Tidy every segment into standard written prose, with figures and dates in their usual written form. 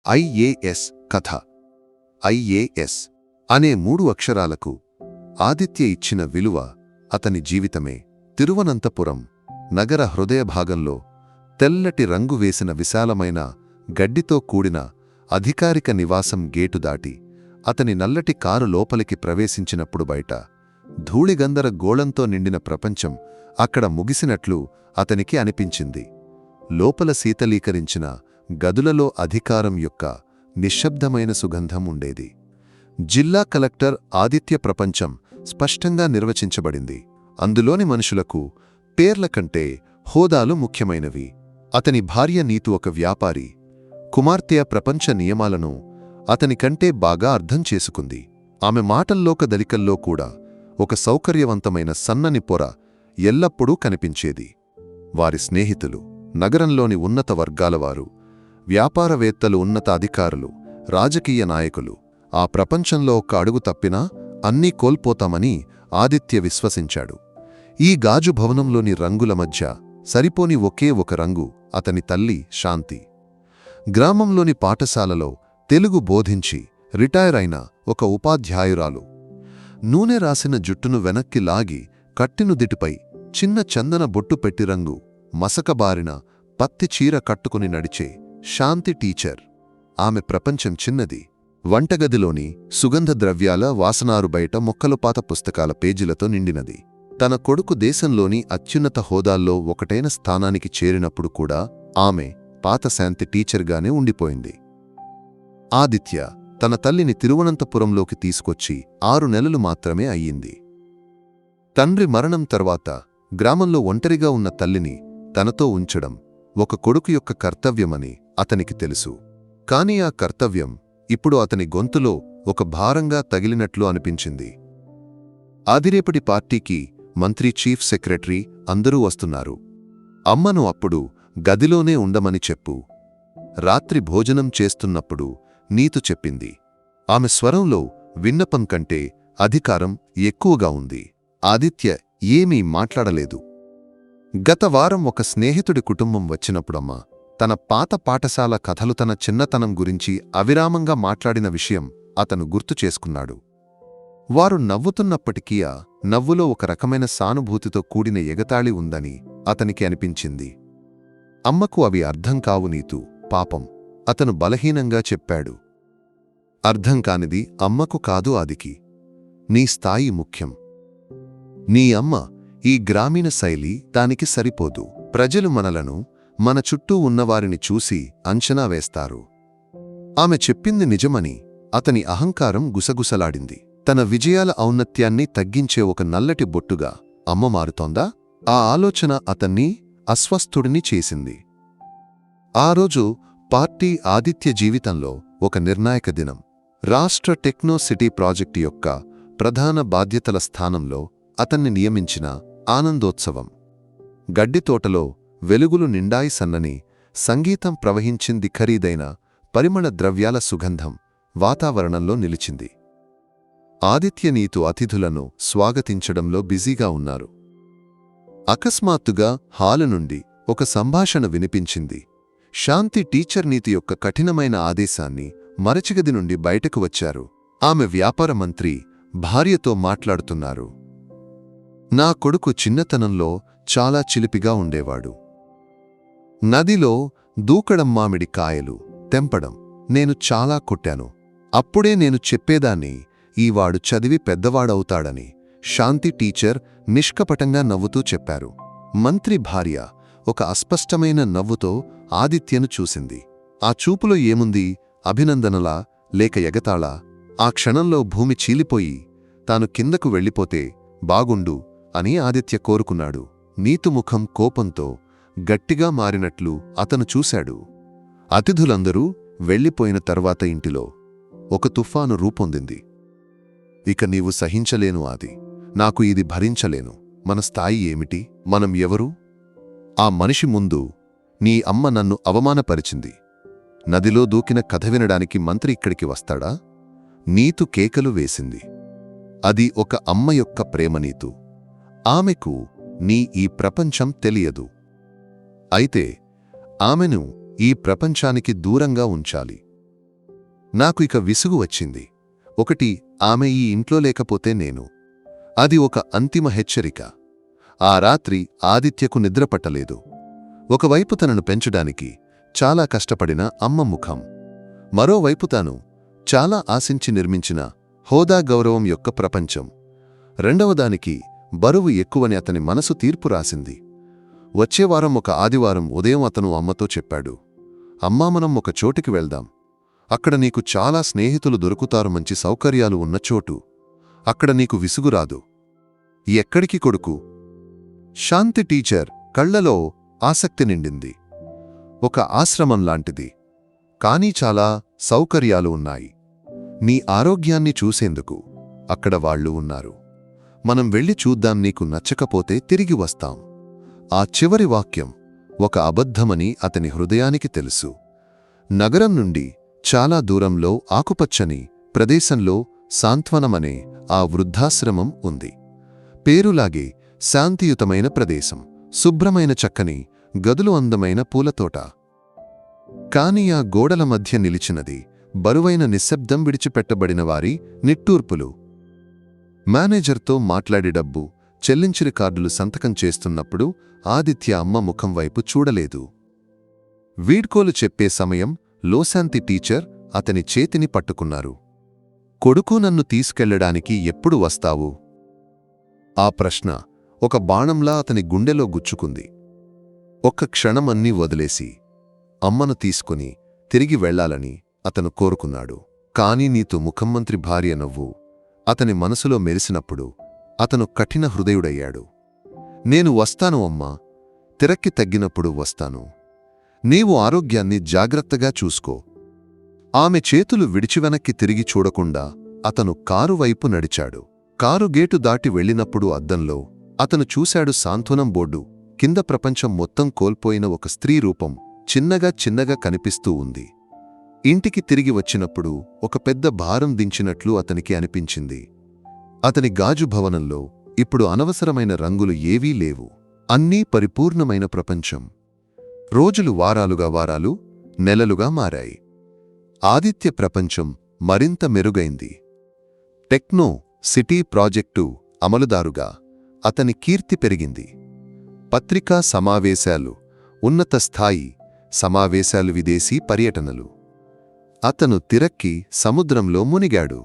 IAS కథ. IAS అనే 3 అక్షరాలకు ఆదిత్య ఇచ్చిన విలువ అతని జీవితమే. తిరువనంతపురం నగర హృదయ భాగంలో తెల్లటి రంగు వేసిన విశాలమైన గడ్డితో కూడిన అధికారిక నివాసం గేటు దాటి అతని నల్లటి కారు లోపలికి ప్రవేశించినప్పుడు బయట ధూళిగంధర గోళంతో నిండిన ప్రపంచం అక్కడ ముగిసినట్లు అతనికి అనిపించింది. లోపల శీతలీకరించిన గదులలో అధికారం యొక్క నిశ్శబ్దమైన సుగంధం ఉండేది. జిల్లా కలెక్టర్ ఆదిత్య ప్రపంచం స్పష్టంగా నిర్వచించబడింది. అందులోని మనుషులకు పేర్ల కంటే హోదాలు ముఖ్యమైనవి. అతని భార్య నీతు ఒక వ్యాపారి. కుమార్తె ప్రపంచ నియమాలను అతని కంటే బాగా అర్థం చేసుకుంది. ఆమె మాటల్లోకదలికల్లో కూడా ఒక సౌకర్యవంతమైన సన్నని పొర ఎల్లప్పుడూ కనిపించేది. వారి స్నేహితులు, నగరంలోని ఉన్నత వర్గాలవారు, వ్యాపారవేత్తలు, ఉన్నత అధికారులు, రాజకీయ నాయకులు ఆ ప్రపంచంలో ఒక్క అడుగు తప్పినా అన్నీ కోల్పోతామని ఆదిత్య విశ్వసించాడు. ఈ గాజు భవనంలోని రంగుల మధ్య సరిపోని ఒకే ఒక రంగు అతని తల్లి శాంతి. గ్రామంలోని పాఠశాలలో తెలుగు బోధించి రిటైర్ అయిన ఒక ఉపాధ్యాయురాలు. నూనె రాసిన జుట్టును వెనక్కి లాగి కట్టినుదిటిపై చిన్న చందన బొట్టు పెట్టి రంగు మసకబారిన పత్తి చీర కట్టుకుని నడిచే శాంతి టీచర్. ఆమె ప్రపంచం చిన్నది. వంటగదిలోని సుగంధ ద్రవ్యాల వాసనారు బయట మొక్కలు పాత పుస్తకాల పేజీలతో నిండినది. తన కొడుకు దేశంలోని అత్యున్నత హోదాల్లో ఒకటైన స్థానానికి చేరినప్పుడు కూడా ఆమె పాత శాంతి టీచర్గానే ఉండిపోయింది. ఆదిత్య తన తల్లిని తిరువనంతపురంలోకి తీసుకొచ్చి 6 నెలలు మాత్రమే అయ్యింది. తండ్రి మరణం తర్వాత గ్రామంలో ఒంటరిగా ఉన్న తల్లిని తనతో ఉంచడం ఒక కొడుకు యొక్క కర్తవ్యమని అతనికి తెలుసు. కాని ఆ కర్తవ్యం ఇప్పుడు అతని గొంతులో ఒక భారంగా తగిలినట్లు అనిపించింది. ఆదిరేపటి పార్టీకి మంత్రి, చీఫ్ సెక్రటరీ అందరూ వస్తున్నారు. అమ్మను అప్పుడు గదిలోనే ఉండమని చెప్పు. రాత్రి భోజనం చేస్తున్నప్పుడు నీతు చెప్పింది. ఆమె స్వరంలో విన్నపం కంటే అధికారం ఎక్కువగా ఉంది. ఆదిత్య ఏమీ మాట్లాడలేదు. గత వారం ఒక స్నేహితుడి కుటుంబం వచ్చినప్పుడమ్మా తన పాత పాఠశాల కథలు, తన చిన్నతనం గురించి అవిరామంగా మాట్లాడిన విషయం అతను గుర్తు చేసుకున్నాడు. వారు నవ్వుతున్నప్పటికీ ఆ నవ్వులో ఒక రకమైన సానుభూతితో కూడిన ఎగతాళి ఉందని అతనికి అనిపించింది. అమ్మకు అవి అర్థం కావు నీతు, పాపం, అతను బలహీనంగా చెప్పాడు. అర్థం కానిది అమ్మకు కాదు, ఆదికి. నీ స్థాయి ముఖ్యం. నీ అమ్మ ఈ గ్రామీణ శైలి దానికి సరిపోదు. ప్రజలు మనలను, మన చుట్టూ ఉన్నవారిని చూసి అంచనా వేస్తారు. ఆమె చెప్పింది నిజమని అతని అహంకారం గుసగుసలాడింది. తన విజయాల ఔన్నత్యాన్ని తగ్గించే ఒక నల్లటి బొట్టుగా అమ్మ మారుతోందా? ఆ ఆలోచన అతన్ని అస్వస్థుడిని చేసింది. ఆ రోజు పార్టీ ఆదిత్య జీవితంలో ఒక నిర్ణాయక దినం. రాష్ట్ర టెక్నో సిటీ ప్రాజెక్టు యొక్క ప్రధాన బాధ్యతల స్థానంలో అతన్ని నియమించిన ఆనందోత్సవం. గడ్డితోటలో వెలుగులు నిండాయి, సన్నని సంగీతం ప్రవహించింది, ఖరీదైన పరిమళ ద్రవ్యాల సుగంధం వాతావరణంలో నిలిచింది. ఆదిత్య నీతు అతిథులను స్వాగతించడంలో బిజీగా ఉన్నారు. అకస్మాత్తుగా హాలు నుండి ఒక సంభాషణ వినిపించింది. శాంతి టీచర్ నీతి యొక్క కఠినమైన ఆదేశాన్ని మరచిగది నుండి బయటకు వచ్చారు. ఆమె వ్యాపార మంత్రి భార్యతో మాట్లాడుతున్నారు. నా కొడుకు చిన్నతనంలో చాలా చిలిపిగా ఉండేవాడు. నదిలో దూకడం, మామిడి కాయలు తెంపడం నేను చాలా కొట్టాను. అప్పుడే నేను చెప్పేదాన్ని, ఈవాడు చదివి పెద్దవాడవుతాడని. శాంతి టీచర్ నిష్కపటంగా నవ్వుతూ చెప్పారు. మంత్రి భార్య ఒక అస్పష్టమైన నవ్వుతో ఆదిత్యను చూసింది. ఆ చూపులో ఏముంది? అభినందనలా లేక ఎగతాళా? ఆ క్షణంలో భూమి చీలిపోయి తాను కిందకు వెళ్ళిపోతే బాగుండు అని ఆదిత్య కోరుకున్నాడు. నీతు ముఖం కోపంతో గట్టిగా మారినట్లు అతను చూశాడు. అతిథులందరూ వెళ్ళిపోయిన తర్వాత ఇంటిలో ఒక తుఫాను రూపొందింది. ఇక నీవు సహించలేను ఆది, నాకు ఇది భరించలేను. మన స్థాయి ఏమిటి? మనం ఎవరు? ఆ మనిషి ముందు నీ అమ్మ నన్ను అవమానపరిచింది. నదిలో దూకిన కథ వినడానికి మంత్రి ఇక్కడికి వస్తాడా? నీతు కేకలు వేసింది. అది ఒక అమ్మ యొక్క ప్రేమనీతు. ఆమెకు నీ ఈ ప్రపంచం తెలియదు. అయితే ఆమెను ఈ ప్రపంచానికి దూరంగా ఉంచాలి. నాకు ఇక విసుగు వచ్చింది. ఒకటి, ఆమె ఈ ఇంట్లో లేకపోతే నేను. అది ఒక అంతిమ హెచ్చరిక. ఆ రాత్రి ఆదిత్యకు నిద్రపట్టలేదు. ఒకవైపు తనను పెంచడానికి చాలా కష్టపడిన అమ్మ ముఖం, మరోవైపు తాను చాలా ఆశించి నిర్మించిన హోదా గౌరవం యొక్క ప్రపంచం. రెండవదానికి బరువు ఎక్కువని అతని మనసు తీర్పు రాసింది. వచ్చేవారం ఒక ఆదివారం ఉదయం అతను అమ్మతో చెప్పాడు, అమ్మా, మనం ఒక చోటికి వెళ్దాం. అక్కడ నీకు చాలా స్నేహితులు దొరుకుతారు, మంచి సౌకర్యాలు ఉన్న చోటు. అక్కడ నీకు విసుగురాదు. ఎక్కడికి కొడుకు? శాంతి టీచర్ కళ్లలో ఆసక్తి నిండింది. ఒక ఆశ్రమం లాంటిది, కానీ చాలా సౌకర్యాలు ఉన్నాయి. నీ ఆరోగ్యాన్ని చూసేందుకు అక్కడ వాళ్ళు ఉన్నారు. మనం వెళ్ళి చూద్దాం, నీకు నచ్చకపోతే తిరిగి వస్తాం. ఆ చివరి వాక్యం ఒక అబద్ధమని అతని హృదయానికి తెలుసు. నగరం నుండి చాలా దూరంలో ఆకుపచ్చని ప్రదేశంలో సాంత్వనమనే ఆ వృద్ధాశ్రమం ఉంది. పేరులాగే శాంతియుతమైన ప్రదేశం, శుభ్రమైన చక్కని గదులు, అందమైన పూలతోట. కాని ఆ గోడల మధ్య నిలిచినది బరువైన నిశ్శబ్దం, విడిచిపెట్టబడిన వారి నిట్టూర్పులు. మేనేజర్తో మాట్లాడి డబ్బు చెల్లించిన కార్డులు సంతకం చేస్తున్నప్పుడు ఆదిత్య అమ్మ ముఖం వైపు చూడలేదు. వీడ్కోలు చెప్పే సమయం లోశాంతి టీచర్ అతని చేతిని పట్టుకున్నారు. కొడుకు, నన్ను తీసుకెళ్లడానికి ఎప్పుడు వస్తావు? ఆ ప్రశ్న ఒక బాణంలా అతని గుండెలో గుచ్చుకుంది. ఒక్క క్షణం అన్నీ వదిలేసి అమ్మను తీసుకుని తిరిగి వెళ్లాలని అతను కోరుకున్నాడు. కాని నీతో ముఖ్యమంత్రి భార్య నవ్వు అతని మనసులో మెరిసినప్పుడు అతను కఠిన హృదయుడయ్యాడు. నేను వస్తాను అమ్మా, తిరక్కి తగ్గినప్పుడు వస్తాను. నీవు ఆరోగ్యాన్ని జాగ్రత్తగా చూసుకో. ఆమె చేతులు విడిచి వెనక్కి తిరిగి చూడకుండా అతను కారు వైపు నడిచాడు. కారు గేటు దాటి వెళ్ళినప్పుడు అద్దంలో అతను చూశాడు సాంత్వనం బోర్డు కింద ప్రపంచం మొత్తం కోల్పోయిన ఒక స్త్రీ రూపం చిన్నగా చిన్నగా కనిపిస్తూ ఉంది. ఇంటికి తిరిగి వచ్చినప్పుడు ఒక పెద్ద భారం దించినట్లు అతనికి అనిపించింది. అతని గాజు భవనంలో ఇప్పుడు అనవసరమైన రంగులు ఏవీ లేవు. అన్నీ పరిపూర్ణమైన ప్రపంచం. రోజులు వారాలుగా, వారాలు నెలలుగా మారాయి. ఆదిత్య ప్రపంచం మరింత మెరుగైంది. టెక్నో సిటీ ప్రాజెక్టు అమలుదారుగా అతని కీర్తి పెరిగింది. పత్రికా సమావేశాలు, ఉన్నత స్థాయి సమావేశాలు, విదేశీ పర్యటనలు. అతను తిరక్కి సముద్రంలో మునిగాడు.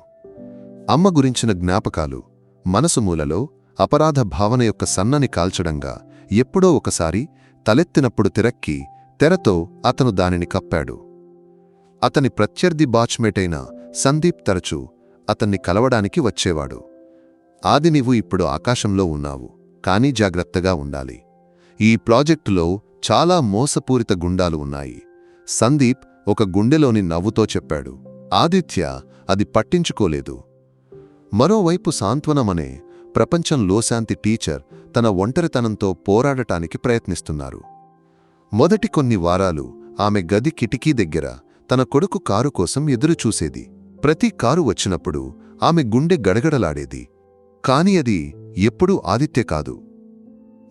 అమ్మ గురించిన జ్ఞాపకాలు మనసు మూలలో అపరాధ భావన యొక్క సన్నని కాల్చడంగా ఎప్పుడో ఒకసారి తలెత్తినప్పుడు తిరక్కి తెరతో అతను దానిని కప్పాడు. అతని ప్రత్యర్థి బాచ్మేటైన సందీప్ తరచూ అతన్ని కలవడానికి వచ్చేవాడు. ఆది, నీవు ఇప్పుడు ఆకాశంలో ఉన్నావు, కానీ జాగ్రత్తగా ఉండాలి. ఈ ప్రాజెక్టులో చాలా మోసపూరిత గుండాలు ఉన్నాయి. సందీప్ ఒక గుండెలోని నవ్వుతో చెప్పాడు. ఆదిత్య అది పట్టించుకోలేదు. మరోవైపు సాంత్వనమనే ప్రపంచంలో శాంతి టీచర్ తన ఒంటరితనంతో పోరాడటానికి ప్రయత్నిస్తున్నారు. మొదటి కొన్ని వారాలు ఆమె గది కిటికీ దగ్గర తన కొడుకు కారు కోసం ఎదురుచూసేది. ప్రతి కారు వచ్చినప్పుడు ఆమె గుండె గడగడలాడేది. కాని అది ఎప్పుడూ ఆదిత్య కాదు.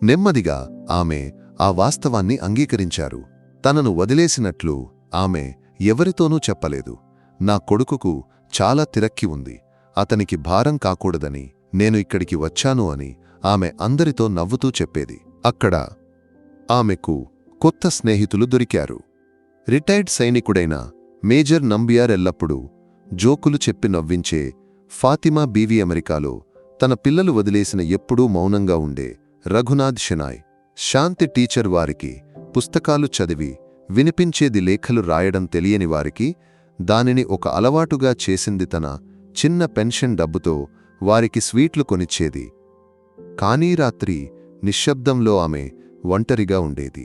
నెమ్మదిగా ఆమె ఆ వాస్తవాన్ని అంగీకరించారు. తనను వదిలేసినట్లు ఆమె ఎవరితోనూ చెప్పలేదు. నా కొడుకుకు చాలా తిరక్కి ఉంది, అతనికి భారం కాకూడదని నేను ఇక్కడికి వచ్చాను అని ఆమె అందరితో నవ్వుతూ చెప్పేది. అక్కడ ఆమెకు కొత్త స్నేహితులు దొరికారు. రిటైర్డ్ సైనికుడైన మేజర్ నంబియార్ ఎల్లప్పుడూ జోకులు చెప్పి నవ్వించే ఫాతిమా బీవీ, అమెరికాలో తన పిల్లలు వదిలేసిన ఎప్పుడూ మౌనంగా ఉండే రఘునాథ్ షెనాయ్. శాంతి టీచర్ వారికి పుస్తకాలు చదివి వినిపించేది, లేఖలు రాయడం తెలియని వారికి దానిని ఒక అలవాటుగా చేసింది. తన చిన్న పెన్షన్ డబ్బుతో వారికి స్వీట్లు కొనిచ్చేది. కానీ రాత్రి నిశ్శబ్దంలో ఆమె ఒంటరిగా ఉండేది.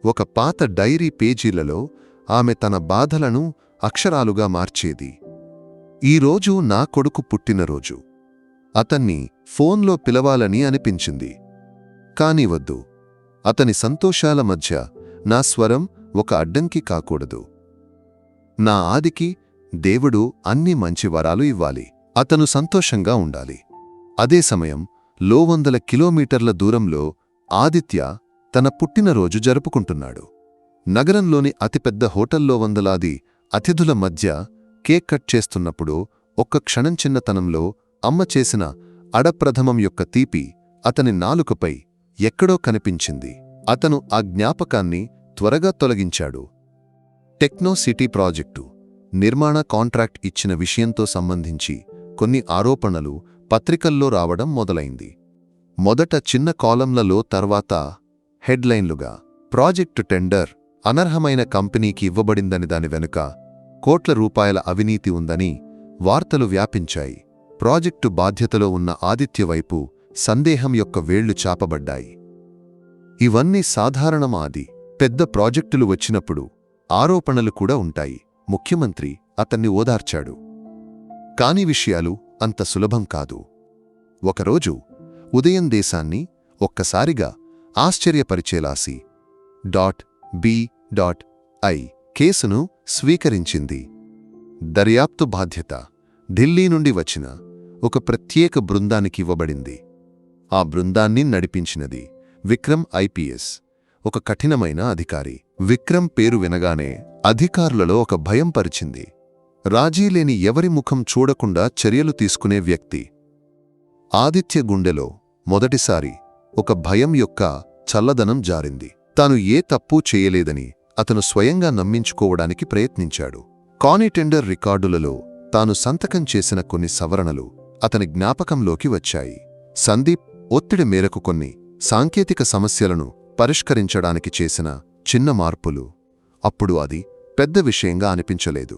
ఒక పాత డైరీ పేజీలలో ఆమె తన బాధలను అక్షరాలుగా మార్చేది. ఈరోజు నా కొడుకు పుట్టినరోజు. అతన్ని ఫోన్లో పిలవాలని అనిపించింది. కాని వద్దు. అతని సంతోషాల మధ్య నా స్వరం ఒక అడ్డంకి కాకూడదు. నా ఆదికి దేవుడు అన్ని మంచి వరాలు ఇవ్వాలి. అతను సంతోషంగా ఉండాలి. అదే సమయం 100 కిలోమీటర్ల దూరంలో ఆదిత్య తన పుట్టినరోజు జరుపుకుంటున్నాడు. నగరంలోని అతిపెద్ద హోటల్లో వందలాది అతిథుల మధ్య కేక్ కట్ చేస్తున్నప్పుడు ఒక్క క్షణం చిన్నతనంలో అమ్మ చేసిన అడప్రథమం యొక్క తీపి అతని నాలుకపై ఎక్కడో కనిపించింది. అతను ఆ జ్ఞాపకాన్ని త్వరగా తొలగించాడు. టెక్నో సిటీ ప్రాజెక్టు నిర్మాణ కాంట్రాక్ట్ ఇచ్చిన విషయంతో సంబంధించి కొన్ని ఆరోపణలు పత్రికల్లో రావడం మొదలైంది. మొదట చిన్న కాలంలలో, తర్వాత హెడ్లైన్లుగా ప్రాజెక్టు టెండర్ అనర్హమైన కంపెనీకి ఇవ్వబడిందని, దాని వెనుక కోట్ల రూపాయల అవినీతి ఉందని వార్తలు వ్యాపించాయి. ప్రాజెక్టు బాధ్యతలో ఉన్న ఆదిత్య వైపు సందేహం యొక్క వేళ్లు చాపబడ్డాయి. ఇవన్నీ సాధారణమాది. పెద్ద ప్రాజెక్టులు వచ్చినప్పుడు ఆరోపణలు కూడా ఉంటాయి. ముఖ్యమంత్రి అతన్ని ఓదార్చాడు. కాని విషయాలు అంత సులభం కాదు. ఒకరోజు ఉదయం దేశాన్ని ఒక్కసారిగా ఆశ్చర్యపరిచేలాసి .B.I కేసును స్వీకరించింది. దర్యాప్తు బాధ్యత ఢిల్లీ నుండి వచ్చిన ఒక ప్రత్యేక బృందానికి ఇవ్వబడింది. ఆ బృందాన్ని నడిపించినది విక్రమ్ ఐపీఎస్, ఒక కఠినమైన అధికారి. విక్రమ్ పేరు వినగానే అధికారులలో ఒక భయం పరిచింది. రాజీలేని ఎవరి ముఖం చూడకుండా చర్యలు తీసుకునే వ్యక్తి. ఆదిత్య గుండెలో మొదటిసారి ఒక భయం యొక్క చల్లదనం జారింది. తాను ఏ తప్పూ చేయలేదని అతను స్వయంగా నమ్మించుకోవడానికి ప్రయత్నించాడు. కాని టెండర్ రికార్డులలో తాను సంతకం చేసిన కొన్ని సవరణలు అతని జ్ఞాపకంలోకి వచ్చాయి. సందీప్ ఒత్తిడి మేరకు కొన్ని సాంకేతిక సమస్యలను పరిష్కరించడానికి చేసిన చిన్న మార్పులు. అప్పుడు అది పెద్ద విషయంగా అనిపించలేదు.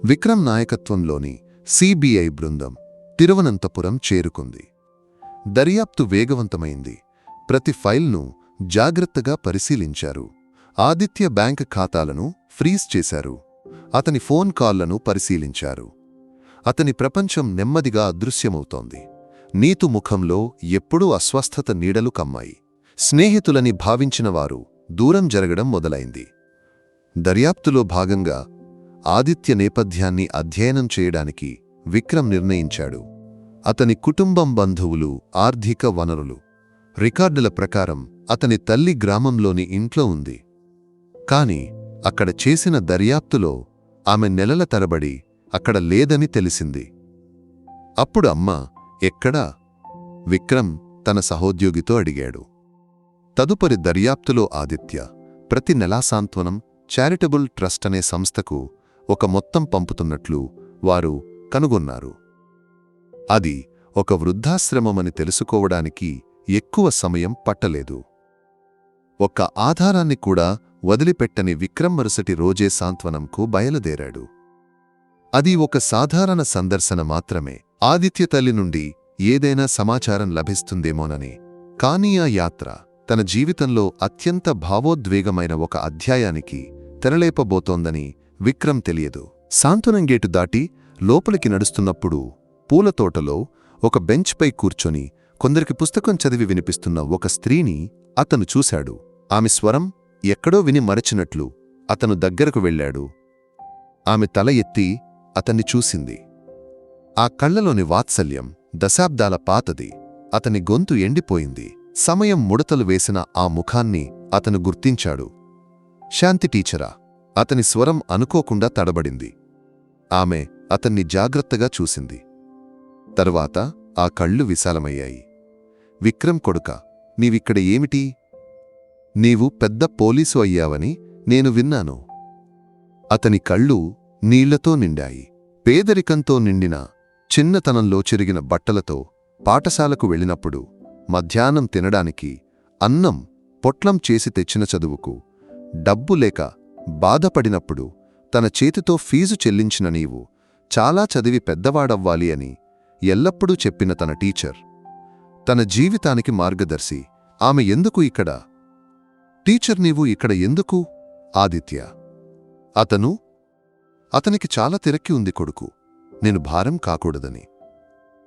విక్రమ్ నాయకత్వంలోని సిబిఐ బృందం తిరువనంతపురం చేరుకుంది. దర్యాప్తు వేగవంతమైంది. ప్రతి ఫైల్ను జాగ్రత్తగా పరిశీలించారు. ఆదిత్య బ్యాంక్ ఖాతాలను ఫ్రీజ్ చేశారు. అతని ఫోన్ కాల్లను పరిశీలించారు. అతని ప్రపంచం నెమ్మదిగా అదృశ్యమవుతోంది. నీతు ముఖంలో ఎప్పుడూ అస్వస్థత నీడలు కమ్మాయి. స్నేహితులని భావించినవారు దూరం జరగడం మొదలైంది. దర్యాప్తులో భాగంగా ఆదిత్య నేపథ్యాన్ని అధ్యయనం చేయడానికి విక్రమ్ నిర్ణయించాడు. అతని కుటుంబం, బంధువులు, ఆర్థిక వనరులు రికార్డుల ప్రకారం అతని తల్లి గ్రామంలోని ఇంట్లో ఉంది. కాని అక్కడ చేసిన దర్యాప్తులో ఆమె నెలల తరబడి అక్కడ లేదని తెలిసింది. అప్పుడు అమ్మ ఎక్కడా? విక్రమ్ తన సహోద్యోగితో అడిగాడు. తదుపరి దర్యాప్తులో ఆదిత్య ప్రతి నెలా సాంత్వనం చారిటబుల్ ట్రస్ట్ అనే సంస్థకు ఒక మొత్తం పంపుతున్నట్లు వారు కనుగొన్నారు. అది ఒక వృద్ధాశ్రమమని తెలుసుకోవడానికి ఎక్కువ సమయం పట్టలేదు. ఒక్క ఆధారాన్ని కూడా వదిలిపెట్టని విక్రమ్ మరుసటి రోజే సాంత్వనంకు బయలుదేరాడు. అది ఒక సాధారణ సందర్శన మాత్రమే. ఆదిత్య తల్లి నుండి ఏదైనా సమాచారం లభిస్తుందేమోనని. కానీ ఆ యాత్ర తన జీవితంలో అత్యంత భావోద్వేగమైన ఒక అధ్యాయానికి తెరలేపబోతోందని విక్రమ్ తెలియదు. సాంత్వనం గేటు దాటి లోపలికి నడుస్తున్నప్పుడు పూలతోటలో ఒక బెంచ్పై కూర్చొని కొందరికి పుస్తకం చదివి వినిపిస్తున్న ఒక స్త్రీని అతను చూశాడు. ఆమె స్వరం ఎక్కడో విని మరచినట్లు అతను దగ్గరకు వెళ్ళాడు. ఆమె తల ఎత్తి అతన్ని చూసింది. ఆ కళ్లలోని వాత్సల్యం దశాబ్దాల పాతది. అతని గొంతు ఎండిపోయింది. సమయం ముడతలు వేసిన ఆ ముఖాన్ని అతను గుర్తించాడు. శాంతి టీచరా? అతని స్వరం అనుకోకుండా తడబడింది. ఆమె అతన్ని జాగ్రత్తగా చూసింది. తరువాత ఆ కళ్ళు విశాలమయ్యాయి. విక్రమ్ కొడుకా, నీవిక్కడ ఏమిటి? నీవు పెద్ద పోలీసు అయ్యావని నేను విన్నాను. అతని కళ్ళు నీళ్లతో నిండాయి. పేదరికంతో నిండిన, చిన్నతనంలో చిరిగిన బట్టలతో పాఠశాలకు వెళ్ళినప్పుడు మధ్యాహ్నం తినడానికి అన్నం పొట్లం చేసి తెచ్చిన చదువుకు డబ్బు లేక బాధపడినప్పుడు తన చేతితో ఫీజు చెల్లించిన నీవు చాలా చదివి పెద్దవాడవ్వాలి అని ఎల్లప్పుడూ చెప్పిన తన టీచర్, తన జీవితానికి మార్గదర్శి, ఆమె ఎందుకు ఇక్కడ? టీచర్, నీవు ఇక్కడ ఎందుకు? ఆదిత్య. అతనికి చాలా తిరక్కి ఉంది కొడుకు. నేను భారం కాకూడదని.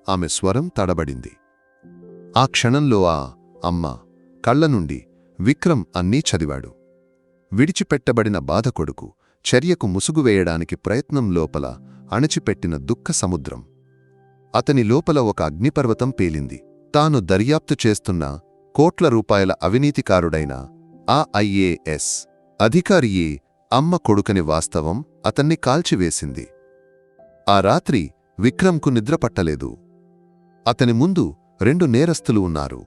ఆమె స్వరం తడబడింది. ఆ క్షణంలో ఆ అమ్మ కళ్ల నుండి విక్రమ్ అన్నీ చదివాడు. విడిచిపెట్టబడిన బాధ, కొడుకు చర్యకు ముసుగు వేయడానికి ప్రయత్నం, లోపల అణచిపెట్టిన దుఃఖ సముద్రం. అతని లోపల ఒక అగ్నిపర్వతం పేలింది. తాను దర్యాప్తు చేస్తున్న కోట్ల రూపాయల అవినీతికారుడైన ఆ ఐఏఎస్ అధికారియే అమ్మ కొడుకని వాస్తవం అతన్ని కాల్చివేసింది. ఆ రాత్రి విక్రమ్కు నిద్రపట్టలేదు. అతని ముందు 2 నేరస్తులు ఉన్నారు.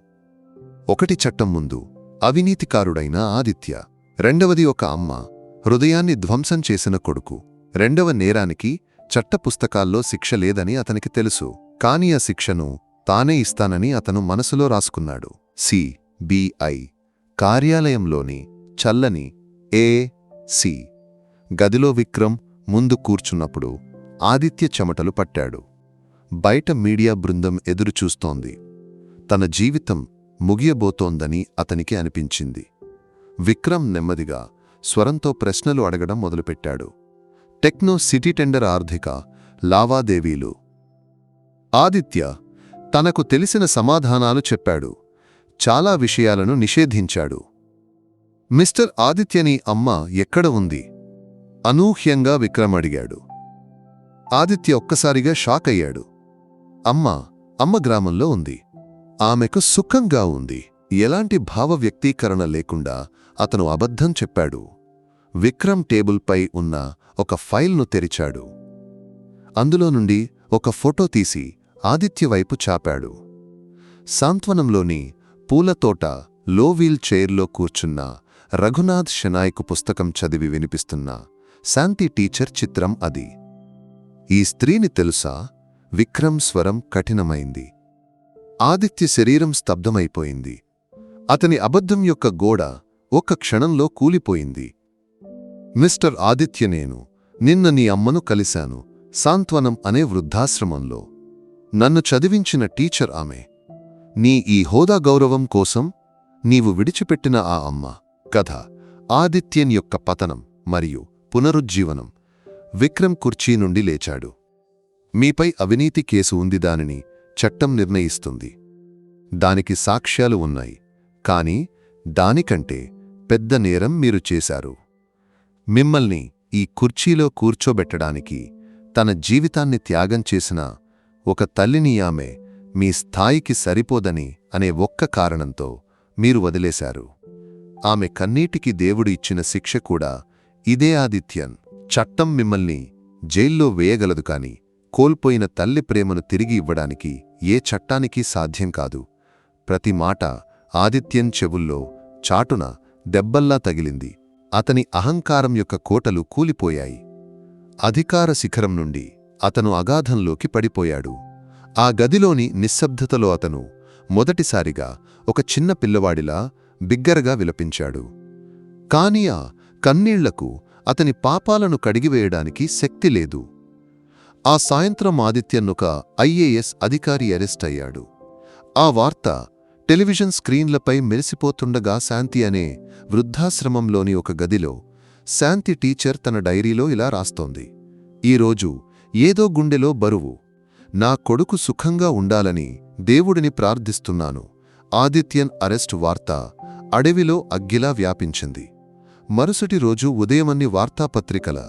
ఒకటి చట్టం ముందు అవినీతికారుడైన ఆదిత్య, రెండవది ఒక అమ్మ, హృదయాన్ని ధ్వంసం చేసిన కొడుకు. రెండవ నేరానికి చట్టపుస్తకాల్లో శిక్ష లేదని అతనికి తెలుసు. కాని ఆ శిక్షను తానే ఇస్తానని అతను మనసులో రాసుకున్నాడు. సిబిఐ కార్యాలయంలోని చల్లని ఏ.సి. గదిలో విక్రమ్ ముందు కూర్చున్నప్పుడు ఆదిత్య చెమటలు పట్టాడు. బయట మీడియా బృందం ఎదురుచూస్తోంది. తన జీవితం ముగియబోతోందని అతనికి అనిపించింది. విక్రమ్ నెమ్మదిగా స్వరంతో ప్రశ్నలు అడగడం మొదలుపెట్టాడు. టెక్నో సిటీ టెండర్ ఆర్థిక లావాదేవీలు. ఆదిత్య తనకు తెలిసిన సమాధానాలు చెప్పాడు. చాలా విషయాలను నిషేధించాడు. మిస్టర్ ఆదిత్యని అమ్మ ఎక్కడ ఉంది? అనూహ్యంగా విక్రమ్ అడిగాడు. ఆదిత్య ఒక్కసారిగా షాక్ అయ్యాడు. అమ్మ గ్రామంలో ఉంది. ఆమెకు సుఖంగా ఉంది. ఎలాంటి భావ వ్యక్తీకరణ లేకుండా అతను అబద్ధం చెప్పాడు. విక్రమ్ టేబుల్పై ఉన్న ఒక ఫైల్ను తెరిచాడు. అందులో నుండి ఒక ఫోటో తీసి ఆదిత్య వైపు చాపాడు. సాంత్వనంలోని పూలతోట లో వీల్ చైర్లో కూర్చున్న రఘునాథ్ షెనాయ్కు పుస్తకం చదివి వినిపిస్తున్న శాంతి టీచర్ చిత్రం అది. ఈ స్త్రీని తెలుసా? విక్రమ్ స్వరం కఠినమైంది. ఆదిత్య శరీరం స్తబ్దమైపోయింది. అతని అబద్ధం యొక్క గోడ ఒక్క క్షణంలో కూలిపోయింది. మిస్టర్ ఆదిత్య, నేను నిన్న నీ అమ్మను కలిశాను, సాంత్వనం అనే వృద్ధాశ్రమంలో. నన్ను చదివించిన టీచర్ ఆమె. నీ ఈ హోదా గౌరవం కోసం నీవు విడిచిపెట్టిన ఆ అమ్మ. కథ ఆదిత్యన్ యొక్క పతనం మరియు పునరుజ్జీవనం. విక్రమ్ కుర్చీ నుండి లేచాడు. మీపై అవినీతి కేసు ఉంది, దానిని చట్టం నిర్ణయిస్తుంది. దానికి సాక్ష్యాలు ఉన్నాయి. కాని దానికంటే పెద్ద నేరం మీరు చేశారు. మిమ్మల్ని ఈ కుర్చీలో కూర్చోబెట్టడానికి తన జీవితాన్ని త్యాగం చేసిన ఒక తల్లిని ఆమె మీ స్థాయికి సరిపోదని అనే ఒక్క కారణంతో మీరు వదిలేశారు. ఆమె కన్నీటికి దేవుడు ఇచ్చిన శిక్ష కూడా ఇదే ఆదిత్యన్. చట్టం మిమ్మల్ని జైల్లో వేయగలదు, కాని కోల్పోయిన తల్లి ప్రేమను తిరిగి ఇవ్వడానికి ఏ చట్టానికి సాధ్యం కాదు. ప్రతి మాట ఆదిత్యన్ చెవుల్లో చాటున దెబ్బల్లా తగిలింది. అతని అహంకారం యొక్క కోటలు కూలిపోయాయి. అధికార శిఖరం నుండి అతను అగాధంలోకి పడిపోయాడు. ఆ గదిలోని నిశ్శబ్దతలో అతను మొదటిసారిగా ఒక చిన్న పిల్లవాడిలా బిగ్గరగా విలపించాడు. కాని ఆ కన్నీళ్లకు అతని పాపాలను కడిగివేయడానికి శక్తి లేదు. ఆ సాయంత్రం ఆదిత్యన్ ఒక ఐఏఎస్ అధికారి అరెస్ట్ అయ్యాడు. ఆ వార్త టెలివిజన్ స్క్రీన్లపై మెరిసిపోతుండగా శాంతి అనే వృద్ధాశ్రమంలోని ఒక గదిలో శాంతి టీచర్ తన డైరీలో ఇలా రాస్తోంది. ఈరోజు ఏదో గుండెలో బరువు. నా కొడుకు సుఖంగా ఉండాలని దేవుడిని ప్రార్థిస్తున్నాను. ఆదిత్యన్ అరెస్టు వార్త అడవిలో అగ్గిలా వ్యాపించింది. మరుసటి రోజు ఉదయమన్ని వార్తాపత్రికల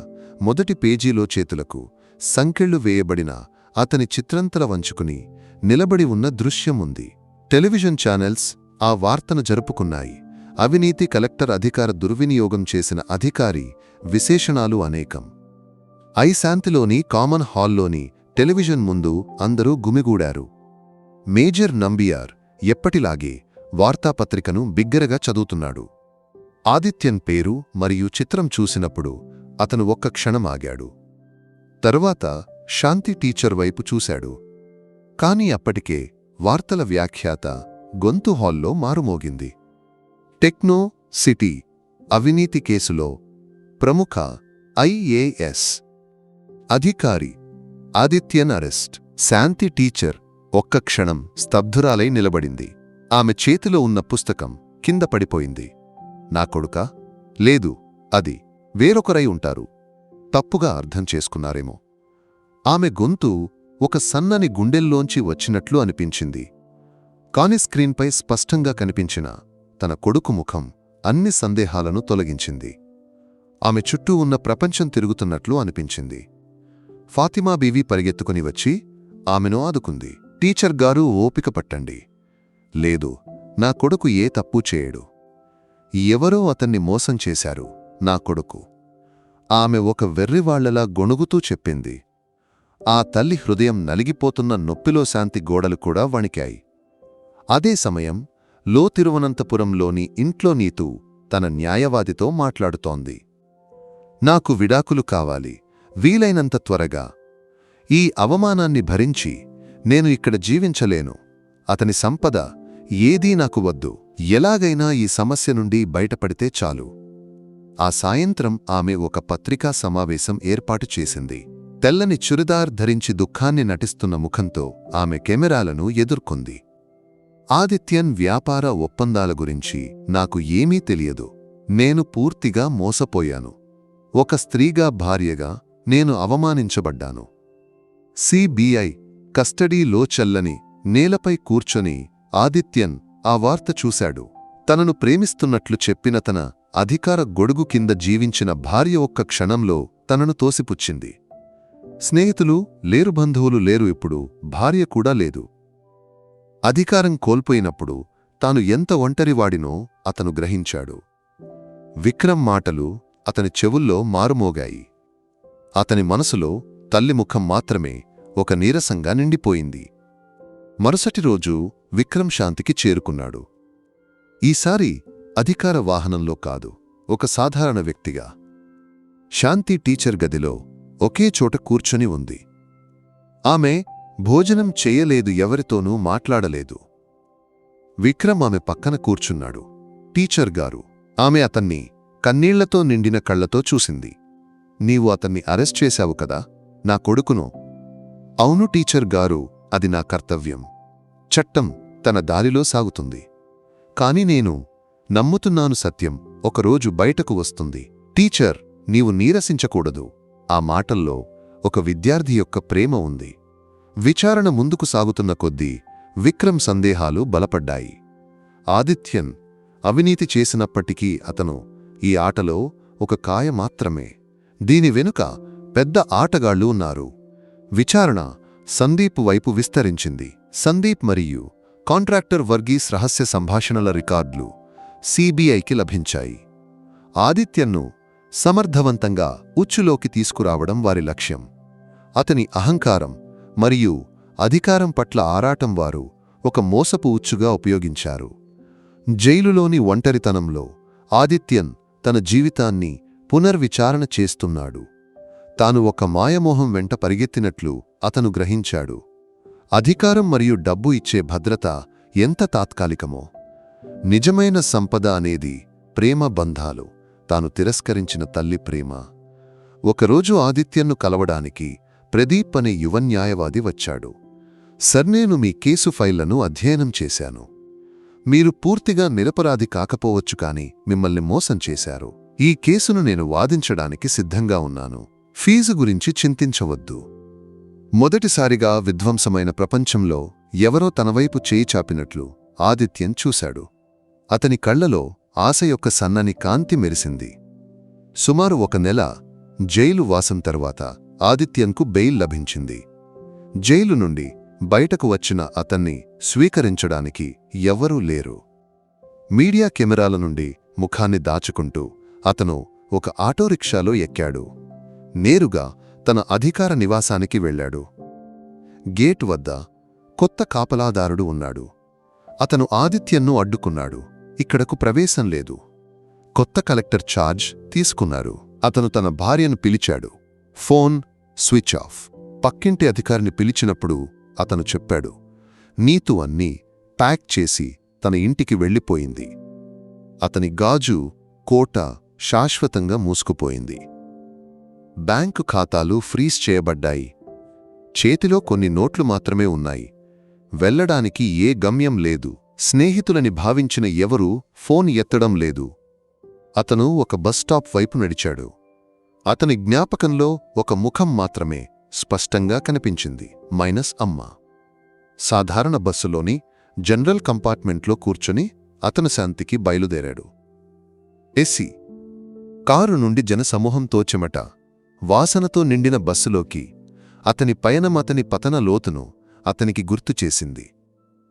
మొదటి పేజీలో చేతులకు సంకెళ్లు వేయబడిన అతని చిత్రంతల వంచుకుని నిలబడి ఉన్న దృశ్యముంది. టెలివిజన్ ఛానల్స్ ఆ వార్తను జరుపుకున్నాయి. అవినీతి, కలెక్టర్ అధికార దుర్వినియోగం చేసిన అధికారి విశేషణాలు అనేకం. శాంతిలోని కామన్ హాల్లోని టెలివిజన్ ముందు అందరూ గుమిగూడారు. మేజర్ నంబియార్ ఎప్పటిలాగే వార్తాపత్రికను బిగ్గరగా చదువుతున్నాడు. ఆదిత్యన్ పేరు మరియు చిత్రం చూసినప్పుడు అతను ఒక్క క్షణం ఆగాడు. తరువాత శాంతి టీచర్ వైపు చూశాడు. కాని అప్పటికే వార్తల వ్యాఖ్యాత గొంతు హాల్లో మారుమోగింది. టెక్నో సిటీ అవినీతి కేసులో ప్రముఖ ఐఏఎస్ అధికారి ఆదిత్యన్ అరెస్ట్. శాంతి టీచర్ ఒక్క క్షణం స్తబ్దురాలై నిలబడింది. ఆమె చేతిలో ఉన్న పుస్తకం కింద పడిపోయింది. నా కొడుకా? లేదు, అది వేరొకరై ఉంటారు. తప్పుగా అర్థం చేసుకున్నారేమో. ఆమె గొంతు ఒక సన్నని గుండెల్లోంచి వచ్చినట్లు అనిపించింది. కాని స్క్రీన్పై స్పష్టంగా కనిపించిన తన కొడుకు ముఖం అన్ని సందేహాలను తొలగించింది. ఆమె చుట్టూ ఉన్న ప్రపంచం తిరుగుతున్నట్లు అనిపించింది. ఫాతిమా బీవీ పరిగెత్తుకుని వచ్చి ఆమెను ఆదుకుంది. టీచర్ గారు, ఓపిక పట్టండి. లేదు, నా కొడుకు ఏ తప్పు చేయడు. ఎవరో అతన్ని మోసం చేశారు. నా కొడుకు. ఆమె ఒక వెర్రివాళ్లలా గొణుగుతూ చెప్పింది. ఆ తల్లి హృదయం నలిగిపోతున్న నొప్పిలో శాంతి గోడలు కూడా వణికాయి. అదే సమయం లో తిరువనంతపురంలోని ఇంట్లో నీతు తన న్యాయవాదితో మాట్లాడుతోంది. నాకు విడాకులు కావాలి, వీలైనంత త్వరగా. ఈ అవమానాన్ని భరించి నేను ఇక్కడ జీవించలేను. అతని సంపద ఏదీ నాకు వద్దు. ఎలాగైనా ఈ సమస్య నుండి బయటపడితే చాలు. ఆ సాయంత్రం ఆమె ఒక పత్రికా సమావేశం ఏర్పాటు చేసింది. తెల్లని చురిదార్ ధరించి దుఃఖాన్ని నటిస్తున్న ముఖంతో ఆమె కెమెరాలను ఎదుర్కొంది. ఆదిత్యన్ వ్యాపార ఒప్పందాల గురించి నాకు ఏమీ తెలియదు. నేను పూర్తిగా మోసపోయాను. ఒక స్త్రీగా, భార్యగా నేను అవమానించబడ్డాను. సిబిఐ కస్టడీలో చల్లని నేలపై కూర్చొని ఆదిత్యన్ ఆ వార్త చూశాడు. తనను ప్రేమిస్తున్నట్లు చెప్పిన తన అధికార గొడుగు కింద జీవించిన భార్య ఒక్క క్షణంలో తనను తోసిపుచ్చింది. స్నేహితులు లేరు, బంధువులు లేరు, ఇప్పుడు భార్య కూడా లేదు. అధికారం కోల్పోయినప్పుడు తాను ఎంత ఒంటరివాడినో అతను గ్రహించాడు. విక్రమ్ మాటలు అతని చెవుల్లో మారుమోగాయి. అతని మనసులో తల్లి ముఖం మాత్రమే ఒక నీరసంగా నిండిపోయింది. మరుసటి రోజు విక్రమ్ శాంతికి చేరుకున్నాడు. ఈసారి అధికార వాహనంలో కాదు, ఒక సాధారణ వ్యక్తిగా. శాంతి టీచర్ గదిలో ఒకే చోట కూర్చొని ఉంది. ఆమె భోజనం చేయలేదు, ఎవరితోనూ మాట్లాడలేదు. విక్రమ్ ఆమె పక్కన కూర్చున్నాడు. టీచర్ గారు. ఆమె అతన్ని కన్నీళ్లతో నిండిన కళ్లతో చూసింది. నీవు అతన్ని అరెస్ట్ చేశావు కదా, నా కొడుకును? అవును టీచర్ గారు, అది నా కర్తవ్యం. చట్టం తన దారిలో సాగుతుంది. కాని నేను నమ్ముతున్నాను సత్యం ఒకరోజు బయటకు వస్తుంది. టీచర్, నీవు నీరసించకూడదు. ఆ మాటల్లో ఒక విద్యార్థి యొక్క ప్రేమ ఉంది. విచారణ ముందుకు సాగుతున్న కొద్దీ విక్రమ్ సందేహాలు బలపడ్డాయి. ఆదిత్యన్ అవినీతి చేసినప్పటికీ అతను ఈ ఆటలో ఒక కాయ మాత్రమే. దీని వెనుక పెద్ద ఆటగాళ్లు ఉన్నారు. విచారణ సందీప్ వైపు విస్తరించింది. సందీప్ మరియు కాంట్రాక్టర్ వర్గీస్ రహస్య సంభాషణల రికార్డులు సిబిఐకి లభించాయి. ఆదిత్యన్ను సమర్థవంతంగా ఉచ్చులోకి తీసుకురావడం వారి లక్ష్యం. అతని అహంకారం మరియు అధికారం పట్ల ఆరాటం వారు ఒక మోసపు ఉచ్చుగా ఉపయోగించారు. జైలులోని ఒంటరితనంలో ఆదిత్యన్ తన జీవితాన్ని పునర్విచారణ చేస్తున్నాడు. తాను ఒక మాయమోహం వెంట పరిగెత్తినట్లు అతను గ్రహించాడు. అధికారం మరియు డబ్బు ఇచ్చే భద్రత ఎంత తాత్కాలికమో. నిజమైన సంపద అనేది ప్రేమ బంధాలు. తాను తిరస్కరించిన తల్లి ప్రేమ. ఒకరోజు ఆదిత్యన్ను కలవడానికి ప్రదీప్ అనే యువ న్యాయవాది వచ్చాడు. సర్, నేను మీ కేసు ఫైళ్లను అధ్యయనం చేశాను. మీరు పూర్తిగా నిరపరాధి కాకపోవచ్చు, కాని మిమ్మల్ని మోసం చేశారు. ఈ కేసును నేను వాదించడానికి సిద్ధంగా ఉన్నాను. ఫీజు గురించి చింతించవద్దు. మొదటిసారిగా విధ్వంసమైన ప్రపంచంలో ఎవరో తనవైపు చేయి చాపినట్లు ఆదిత్యన్ చూశాడు. అతని కళ్లలో ఆశ యొక్క సన్నని కాంతి మెరిసింది. సుమారు 1 నెల జైలు వాసం తర్వాత ఆదిత్యన్కు బెయిల్ లభించింది. జైలు నుండి బయటకు వచ్చిన అతన్ని స్వీకరించడానికి ఎవ్వరూ లేరు. మీడియా కెమెరాల నుండి ముఖాన్ని దాచుకుంటూ అతను ఒక ఆటోరిక్షాలో ఎక్కాడు. నేరుగా తన అధికార నివాసానికి వెళ్ళాడు. గేట్ వద్ద కొత్త కాపలాదారుడు ఉన్నాడు. అతను ఆదిత్యన్ను అడ్డుకున్నాడు. ఇక్కడకు ప్రవేశం లేదు. కొత్త కలెక్టర్ ఛార్జ్ తీసుకున్నారు. అతను తన భార్యను పిలిచాడు. Phone switch off. పక్కింటి అధికారిని పిలిచినప్పుడు అతను చెప్పాడు, నీతు అన్నీ ప్యాక్ చేసి తన ఇంటికి వెళ్ళిపోయింది. అతని గాజు కోట శాశ్వతంగా మూసుకుపోయింది. బ్యాంకు ఖాతాలు ఫ్రీజ్ చేయబడ్డాయి. చేతిలో కొన్ని నోట్లు మాత్రమే ఉన్నాయి. వెళ్లడానికి ఏ గమ్యం లేదు. స్నేహితులని భావించిన ఎవరూ ఫోన్ ఎత్తడం లేదు. అతను ఒక బస్ స్టాప్ వైపు నడిచాడు. అతని జ్ఞాపకంలో ఒక ముఖం మాత్రమే స్పష్టంగా కనిపించింది, అమ్మ. సాధారణ బస్సులోని జనరల్ కంపార్ట్మెంట్లో కూర్చొని అతను శాంతికి బయలుదేరాడు. ఎసి కారు నుండి జనసమూహంతో చెమట వాసనతో నిండిన బస్సులోకి అతని పయనం అతని పతన లోతును అతనికి గుర్తు చేసింది.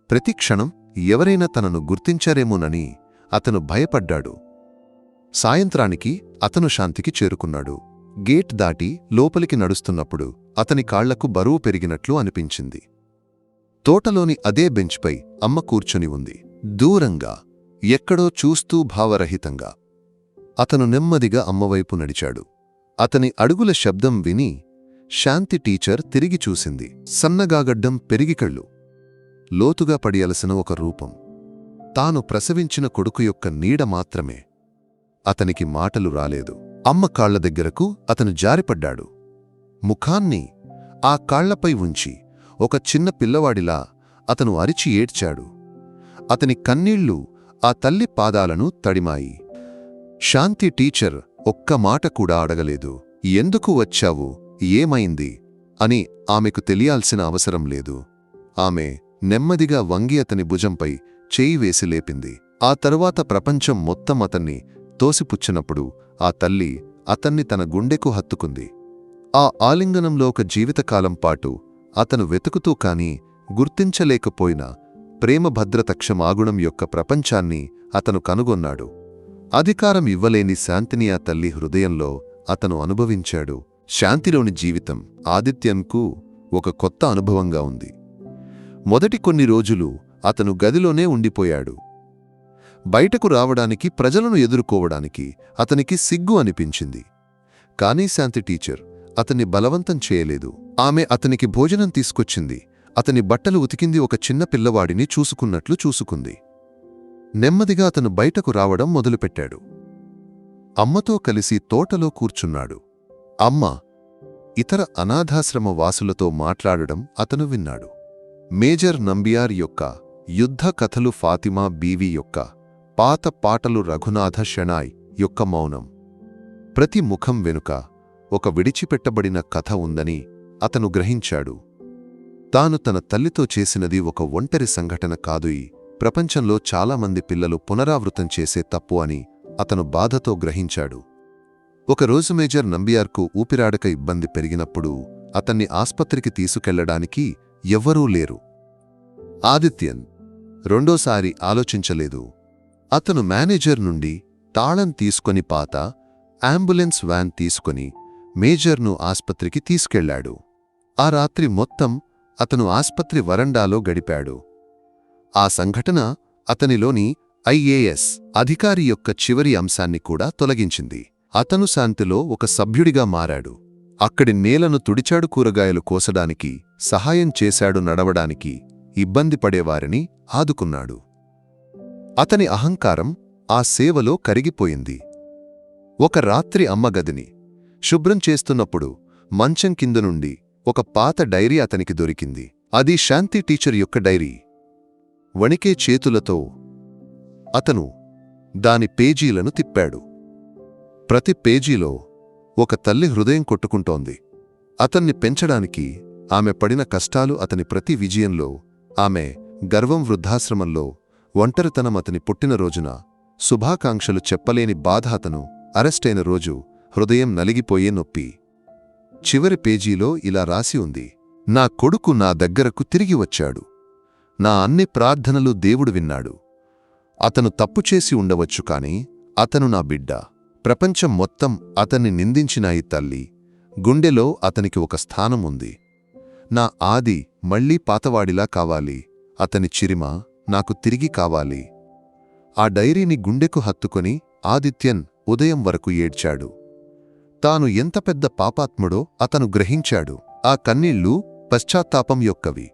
ప్రతి క్షణం ఎవరైనా తనను గుర్తించారేమోనని అతను భయపడ్డాడు. సాయంత్రానికి అతను శాంతికి చేరుకున్నాడు. గేట్ దాటి లోపలికి నడుస్తున్నప్పుడు అతని కాళ్లకు బరువు పెరిగినట్లు అనిపించింది. తోటలోని అదే బెంచ్పై అమ్మ కూర్చుని ఉంది, దూరంగా, ఎక్కడో చూస్తూ భావరహితంగా. అతను నెమ్మదిగా అమ్మవైపు నడిచాడు. అతని అడుగుల శబ్దం విని శాంతి టీచర్ తిరిగి చూసింది. సన్నగాగడ్డం పెరిగికళ్ళు, లోతుగా పడియలసిన ఒక రూపం. తాను ప్రసవించిన కొడుకు యొక్క నీడ మాత్రమే. అతనికి మాటలు రాలేదు. అమ్మ కాళ్ల దగ్గరకు అతను జారిపడ్డాడు. ముఖాన్ని ఆ కాళ్లపై ఉంచి ఒక చిన్న పిల్లవాడిలా అతను అరిచి ఏడ్చాడు. అతని కన్నీళ్లు ఆ తల్లి పాదాలను తడిమాయి. శాంతి టీచర్ ఒక్క మాట కూడా అడగలేదు. ఎందుకు వచ్చావు, ఏమైంది అని ఆమెకు తెలియాల్సిన అవసరం లేదు. ఆమె నెమ్మదిగా వంగి అతని భుజంపై చేయి వేసి లేపింది. ఆ తరువాత ప్రపంచం మొత్తం అతన్ని తోసిపుచ్చినప్పుడు ఆ తల్లి అతన్ని తన గుండెకు హత్తుకుంది. ఆ ఆలింగనంలో ఒక జీవితకాలం పాటు అతను వెతుకుతూ కాని గుర్తించలేకపోయిన ప్రేమ భద్రత క్షమాగుణం యొక్క ప్రపంచాన్ని అతను కనుగొన్నాడు. అధికారం ఇవ్వలేని శాంతిని ఆ తల్లి హృదయంలో అతను అనుభవించాడు. శాంతిలోని జీవితం ఆదిత్యన్కు ఒక కొత్త అనుభవంగా ఉంది. మొదటి కొన్ని రోజులు అతను గదిలోనే ఉండిపోయాడు. బయటకు రావడానికి, ప్రజలను ఎదుర్కోవడానికి అతనికి సిగ్గు అనిపించింది. కానీ శాంతి టీచర్ అతన్ని బలవంతం చేయలేదు. ఆమె అతనికి భోజనం తీసుకొచ్చింది, అతని బట్టలు ఉతికింది, ఒక చిన్న పిల్లవాడిని చూసుకున్నట్లు చూసుకుంది. నెమ్మదిగా అతను బయటకు రావడం మొదలుపెట్టాడు. అమ్మతో కలిసి తోటలో కూర్చున్నాడు. అమ్మ ఇతర అనాథాశ్రమ వాసులతో మాట్లాడడం అతను విన్నాడు. మేజర్ నంబియార్ యొక్క యుద్ధ కథలు, ఫాతిమా బీవీ యొక్క పాత పాటలు, రఘునాథ షెనాయ్ యొక్క మౌనం. ప్రతి ముఖం వెనుక ఒక విడిచిపెట్టబడిన కథ ఉందని అతను గ్రహించాడు. తాను తన తల్లితో చేసినది ఒక ఒంటరి సంఘటన కాదు, ఈ ప్రపంచంలో చాలామంది పిల్లలు పునరావృతం చేసే తప్పు అని అతను బాధతో గ్రహించాడు. ఒకరోజు మేజర్ నంబియార్కు ఊపిరాడక ఇబ్బంది పెరిగినప్పుడు అతన్ని ఆస్పత్రికి తీసుకెళ్లడానికి ఎవ్వరూ లేరు. ఆదిత్యన్ రెండోసారి ఆలోచించలేదు. అతను మేనేజర్ నుండి తాళం తీసుకొని పాత అంబులెన్స్ వ్యాన్ తీసుకొని మేజర్ను ఆస్పత్రికి తీసుకెళ్లాడు. ఆ రాత్రి మొత్తం అతను ఆస్పత్రి వరండాలో గడిపాడు. ఆ సంఘటన అతనిలోని ఐఏఎస్ అధికారి యొక్క చివరి అంశాన్ని కూడా తొలగించింది. అతను శాంతిలో ఒక సభ్యుడిగా మారాడు. అక్కడి నేలను తుడిచాడు, కూరగాయలు కోసడానికి సహాయం చేశాడు, నడవడానికి ఇబ్బంది పడేవారిని ఆదుకున్నాడు. అతని అహంకారం ఆ సేవలో కరిగిపోయింది. ఒక రాత్రి అమ్మ గదిని శుభ్రం చేస్తున్నప్పుడు మంచం కింద నుండి ఒక పాత డైరీ అతనికి దొరికింది. అది శాంతి టీచర్ యొక్క డైరీ. వణికే చేతులతో అతను దాని పేజీలను తిప్పాడు. ప్రతి పేజీలో ఒక తల్లి హృదయం కొట్టుకుంటోంది. అతన్ని పెంచడానికి ఆమె పడిన కష్టాలు, అతని ప్రతి విజయంలో ఆమె గర్వం, వృద్ధాశ్రమంలో ఒంటరితనం, అతని పుట్టినరోజున శుభాకాంక్షలు చెప్పలేని బాధ, అతను అరెస్టైన రోజు హృదయం నలిగిపోయే నొప్పి. చివరి పేజీలో ఇలా రాసి ఉంది: నా కొడుకు నా దగ్గరకు తిరిగి వచ్చాడు. నా అన్ని ప్రార్థనలు దేవుడు విన్నాడు. అతను తప్పు చేసి ఉండవచ్చు, కాని అతను నా బిడ్డ. ప్రపంచం మొత్తం అతన్ని నిందించిన ఈ తల్లి గుండెలో అతనికి ఒక స్థానం ఉంది. నా ఆది మళ్లీ పాతవాడిలా కావాలి. అతని చిరిమ నాకు తిరిగి కావాలి. ఆ డైరీని గుండెకు హత్తుకొని ఆదిత్యన్ ఉదయం వరకు ఏడ్చాడు. తాను ఎంత పెద్ద పాపాత్ముడో అతను గ్రహించాడు. ఆ కన్నీళ్లు పశ్చాత్తాపం యొక్కవి.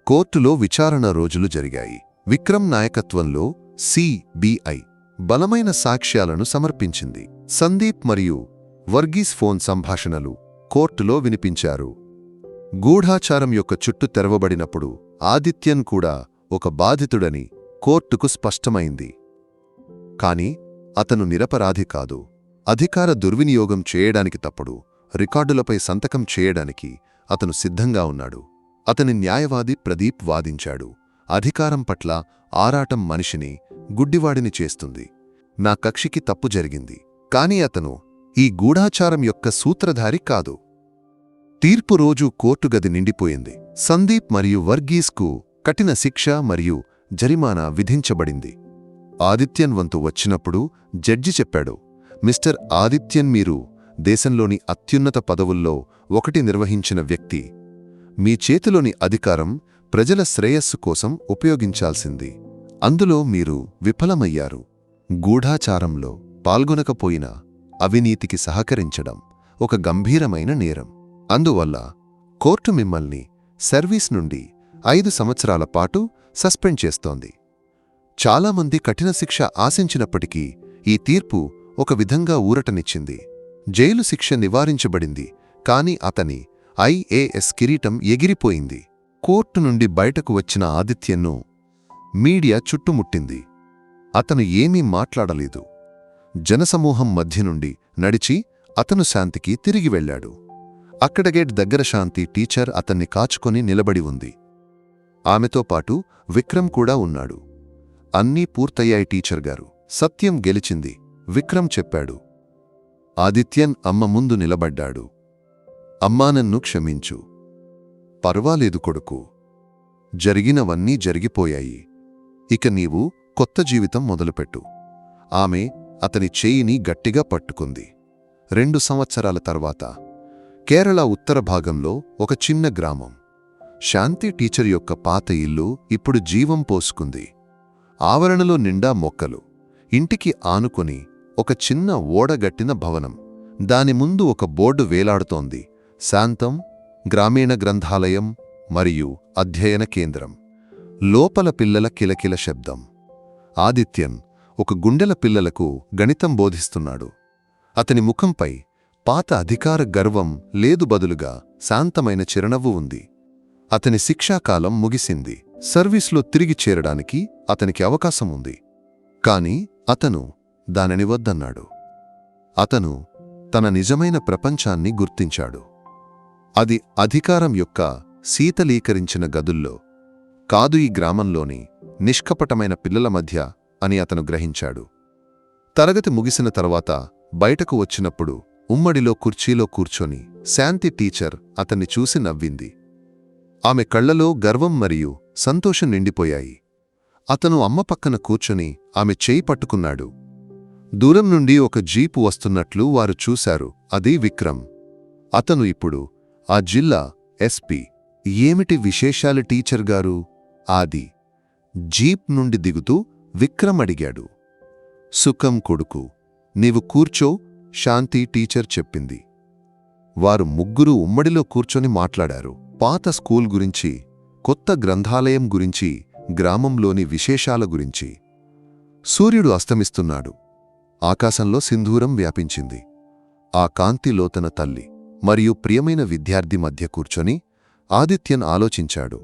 కోర్టులో విచారణ రోజులు జరిగాయి. విక్రమ్ నాయకత్వంలో సిబిఐ బలమైన సాక్ష్యాలను సమర్పించింది. సందీప్ మరియు వర్గీస్ ఫోన్ సంభాషణలు కోర్టులో వినిపించారు. గూఢాచారం యొక్క చుట్టు తెరవబడినప్పుడు ఆదిత్యన్ కూడా ఒక బాధితుడని కోర్టుకు స్పష్టమైంది. కాని అతను నిరపరాధి కాదు. అధికార దుర్వినియోగం చేయడానికి, తప్పుడు రికార్డులపై సంతకం చేయడానికి అతను సిద్ధంగా ఉన్నాడు. అతని న్యాయవాది ప్రదీప్ వాదించాడు: అధికారం పట్ల ఆరాటం మనిషిని గుడ్డివాడిని చేస్తుంది. నా కక్షికి తప్పు జరిగింది, కాని అతను ఈ గూఢాచారం యొక్క సూత్రధారి కాదు. తీర్పు రోజు కోర్టుగది నిండిపోయింది. సందీప్ మరియు వర్గీస్కు కఠిన శిక్ష మరియు జరిమానా విధించబడింది. ఆదిత్యన్ వంతు వచ్చినప్పుడు జడ్జి చెప్పాడు: మిస్టర్ ఆదిత్యన్, మీరు దేశంలోని అత్యున్నత పదవుల్లో ఒకటి నిర్వహించిన వ్యక్తి. మీ చేతిలోని అధికారం ప్రజల శ్రేయస్సు కోసం ఉపయోగించాల్సింది. అందులో మీరు విఫలమయ్యారు. గూఢాచారంలో పాల్గొనకపోయినా అవినీతికి సహకరించడం ఒక గంభీరమైన నేరం. అందువల్ల కోర్టు మిమ్మల్ని సర్వీస్ నుండి 5 సంవత్సరాల పాటు సస్పెండ్ చేస్తోంది. చాలామంది కఠిన శిక్ష ఆశించినప్పటికీ ఈ తీర్పు ఒక విధంగా ఊరటనిచ్చింది. జైలు శిక్ష నివారించబడింది, కాని అతని ఐఏఎస్ కిరీటం ఎగిరిపోయింది. కోర్టు నుండి బయటకు వచ్చిన ఆదిత్యన్ను మీడియా చుట్టుముట్టింది. అతను ఏమీ మాట్లాడలేదు. జనసమూహం మధ్య నుండి నడిచి అతను శాంతికి తిరిగి వెళ్ళాడు. అక్కడ గేట్ దగ్గర శాంతి టీచర్ అతన్ని కాచుకొని నిలబడి ఉంది. ఆమెతో పాటు విక్రమ్ కూడా ఉన్నాడు. అన్నీ పూర్తయ్యాయి టీచర్ గారు. సత్యం గెలిచింది, విక్రమ్ చెప్పాడు. ఆదిత్యన్ అమ్మ ముందు నిలబడ్డాడు. అమ్మా, నన్ను క్షమించు. పర్వాలేదు కొడుకు. జరిగినవన్నీ జరిగిపోయాయి. ఇక నీవు కొత్త జీవితం మొదలుపెట్టు. ఆమె అతని చేయిని గట్టిగా పట్టుకుంది. 2 సంవత్సరాల తర్వాత కేరళ ఉత్తర భాగంలో ఒక చిన్న గ్రామం. శాంతి టీచర్ యొక్క పాత ఇల్లు ఇప్పుడు జీవం పోసుకుంది. ఆవరణలో నిండా మొక్కలు. ఇంటికి ఆనుకొని ఒక చిన్న ఓడగట్టిన భవనం. దాని ముందు ఒక బోర్డు వేలాడుతోంది. శాంతం గ్రామీణ గ్రంథాలయం మరియు అధ్యయన కేంద్రం. లోపల పిల్లల కిలకిల శబ్దం. ఆదిత్యన్ ఒక గుండెల పిల్లలకు గణితం బోధిస్తున్నాడు. అతని ముఖంపై పాత అధికార గర్వం లేదు, బదులుగా శాంతమైన చిరునవ్వు ఉంది. అతని శిక్షాకాలం ముగిసింది. సర్వీస్లో తిరిగి చేరడానికి అతనికి అవకాశం ఉంది. కాని అతను దానిని వద్దన్నాడు. అతను తన నిజమైన ప్రపంచాన్ని గుర్తించాడు. అది అధికారం యొక్క శీతలీకరించిన గదుల్లో కాదు, ఈ గ్రామంలోని నిష్కపటమైన పిల్లల మధ్య అని అతను గ్రహించాడు. తరగతి ముగిసిన తర్వాత బయటకు వచ్చినప్పుడు ఉమ్మడిలో కుర్చీలో కూర్చొని శాంతి టీచర్ అతన్ని చూసి నవ్వింది. ఆమె కళ్లలో గర్వం మరియు సంతోషం నిండిపోయాయి. అతను అమ్మ పక్కన కూర్చొని ఆమె చేయి పట్టుకున్నాడు. దూరం నుండి ఒక జీపు వస్తున్నట్లు వారు చూశారు. అది విక్రమ్. అతను ఇప్పుడు ఆ జిల్లా ఎస్పీ. ఏమిటి విశేషాలు టీచర్ గారు? ఆది జీప్ నుండి దిగుతూ విక్రమ్ అడిగాడు. సుఖం కొడుకు, నీవు కూర్చో, శాంతి టీచర్ చెప్పింది. వారు ముగ్గురు ఉమ్మడిలో కూర్చొని మాట్లాడారు. పాత స్కూల్ గురించి, కొత్త గ్రంథాలయం గురించి, గ్రామంలోని విశేషాల గురించి. సూర్యుడు అస్తమిస్తున్నాడు. ఆకాశంలో సింధూరం వ్యాపించింది. ఆ కాంతిలో తన తల్లి మరియు ప్రియమైన విద్యార్థి మధ్య కూర్చొని ఆదిత్యన్ ఆలోచించాడు.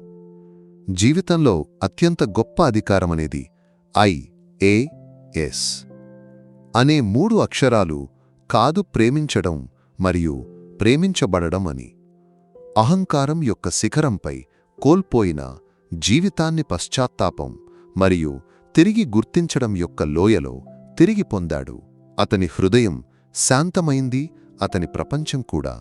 జీవితంలో అత్యంత గొప్ప అధికారమనేది ఐఏఎస్ అనే 3 అక్షరాలు కాదు, ప్రేమించడం మరియు ప్రేమించబడడం అని. అహంకారం యొక్క శిఖరంపై కోల్పోయిన జీవితాన్ని పశ్చాత్తాపం మరియు తిరిగి గుర్తించడం యొక్క లోయలో తిరిగి పొందాడు. అతని హృదయం శాంతమైంది, అతని ప్రపంచం కూడా.